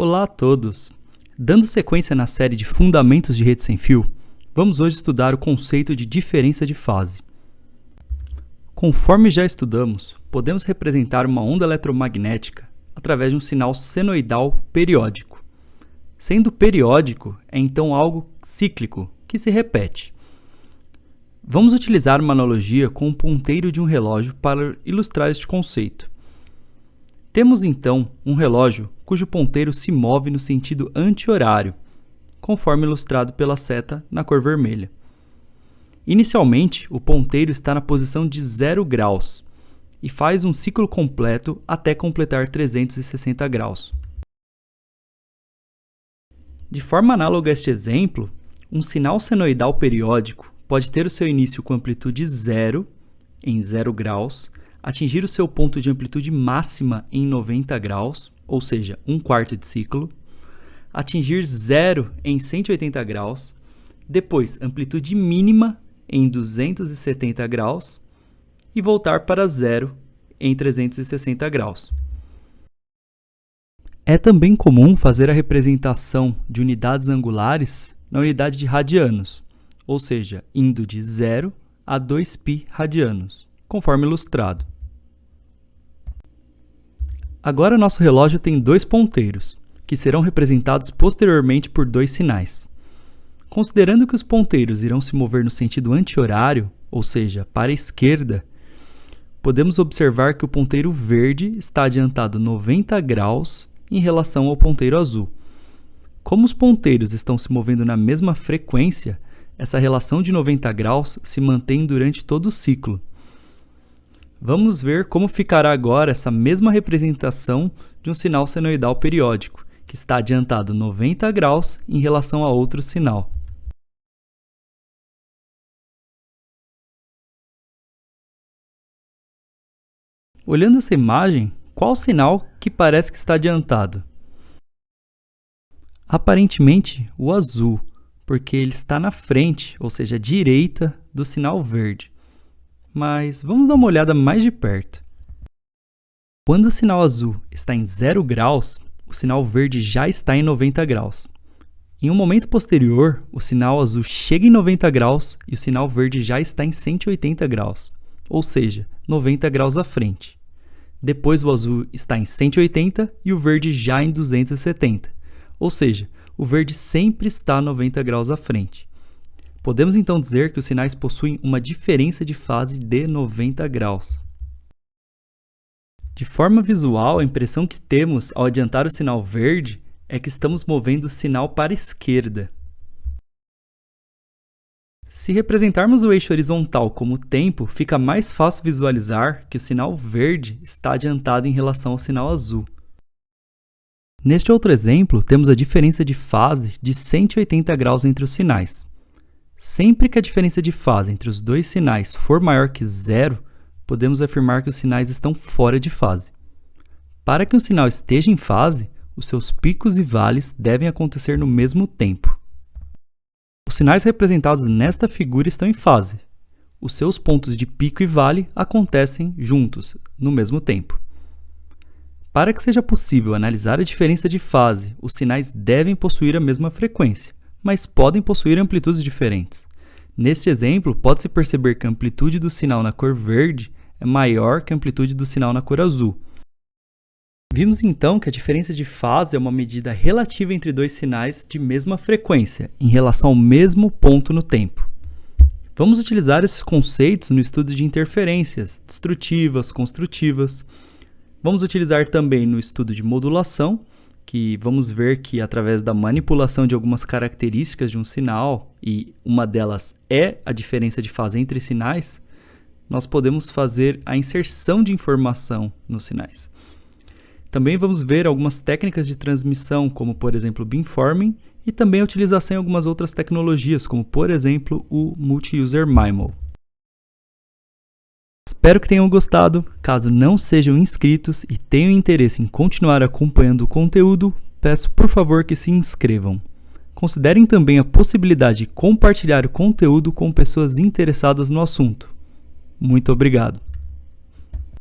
Olá a todos! Dando sequência na série de Fundamentos de Rede Sem Fio, vamos hoje estudar o conceito de diferença de fase. Conforme já estudamos, podemos representar uma onda eletromagnética através de um sinal senoidal periódico. Sendo periódico, é então algo cíclico, que se repete. Vamos utilizar uma analogia com o ponteiro de um relógio para ilustrar este conceito. Temos então um relógio cujo ponteiro se move no sentido anti-horário, conforme ilustrado pela seta na cor vermelha. Inicialmente, o ponteiro está na posição de 0 graus e faz um ciclo completo até completar 360 graus. De forma análoga a este exemplo, um sinal senoidal periódico pode ter o seu início com amplitude 0, em 0 graus, atingir o seu ponto de amplitude máxima em 90 graus, ou seja, 1/4 de ciclo, atingir 0 em 180 graus, depois amplitude mínima em 270 graus e voltar para 0 em 360 graus. É também comum fazer a representação de unidades angulares na unidade de radianos, ou seja, indo de 0 a 2π radianos, conforme ilustrado. Agora nosso relógio tem dois ponteiros, que serão representados posteriormente por dois sinais. Considerando que os ponteiros irão se mover no sentido anti-horário, ou seja, para a esquerda, podemos observar que o ponteiro verde está adiantado 90 graus em relação ao ponteiro azul. Como os ponteiros estão se movendo na mesma frequência, essa relação de 90 graus se mantém durante todo o ciclo. Vamos ver como ficará agora essa mesma representação de um sinal senoidal periódico, que está adiantado 90 graus em relação a outro sinal. Olhando essa imagem, qual o sinal que parece que está adiantado? Aparentemente, o azul, porque ele está na frente, ou seja, à direita do sinal verde. Mas vamos dar uma olhada mais de perto. Quando o sinal azul está em 0 graus, o sinal verde já está em 90 graus. Em um momento posterior, o sinal azul chega em 90 graus e o sinal verde já está em 180 graus, ou seja, 90 graus à frente. Depois o azul está em 180 e o verde já em 270, ou seja, o verde sempre está 90 graus à frente. Podemos então dizer que os sinais possuem uma diferença de fase de 90 graus. De forma visual, a impressão que temos ao adiantar o sinal verde é que estamos movendo o sinal para a esquerda. Se representarmos o eixo horizontal como tempo, fica mais fácil visualizar que o sinal verde está adiantado em relação ao sinal azul. Neste outro exemplo, temos a diferença de fase de 180 graus entre os sinais. Sempre que a diferença de fase entre os dois sinais for maior que 0, podemos afirmar que os sinais estão fora de fase. Para que um sinal esteja em fase, os seus picos e vales devem acontecer no mesmo tempo. Os sinais representados nesta figura estão em fase. Os seus pontos de pico e vale acontecem juntos, no mesmo tempo. Para que seja possível analisar a diferença de fase, os sinais devem possuir a mesma frequência, mas podem possuir amplitudes diferentes. Neste exemplo, pode-se perceber que a amplitude do sinal na cor verde é maior que a amplitude do sinal na cor azul. Vimos então que a diferença de fase é uma medida relativa entre dois sinais de mesma frequência, em relação ao mesmo ponto no tempo. Vamos utilizar esses conceitos no estudo de interferências destrutivas, construtivas. Vamos utilizar também no estudo de modulação, que vamos ver que através da manipulação de algumas características de um sinal, e uma delas é a diferença de fase entre sinais, nós podemos fazer a inserção de informação nos sinais. Também vamos ver algumas técnicas de transmissão, como por exemplo o beamforming, e também a utilização em algumas outras tecnologias, como por exemplo o Multi-User MIMO. Espero que tenham gostado. Caso não sejam inscritos e tenham interesse em continuar acompanhando o conteúdo, peço por favor que se inscrevam. Considerem também a possibilidade de compartilhar o conteúdo com pessoas interessadas no assunto. Muito obrigado!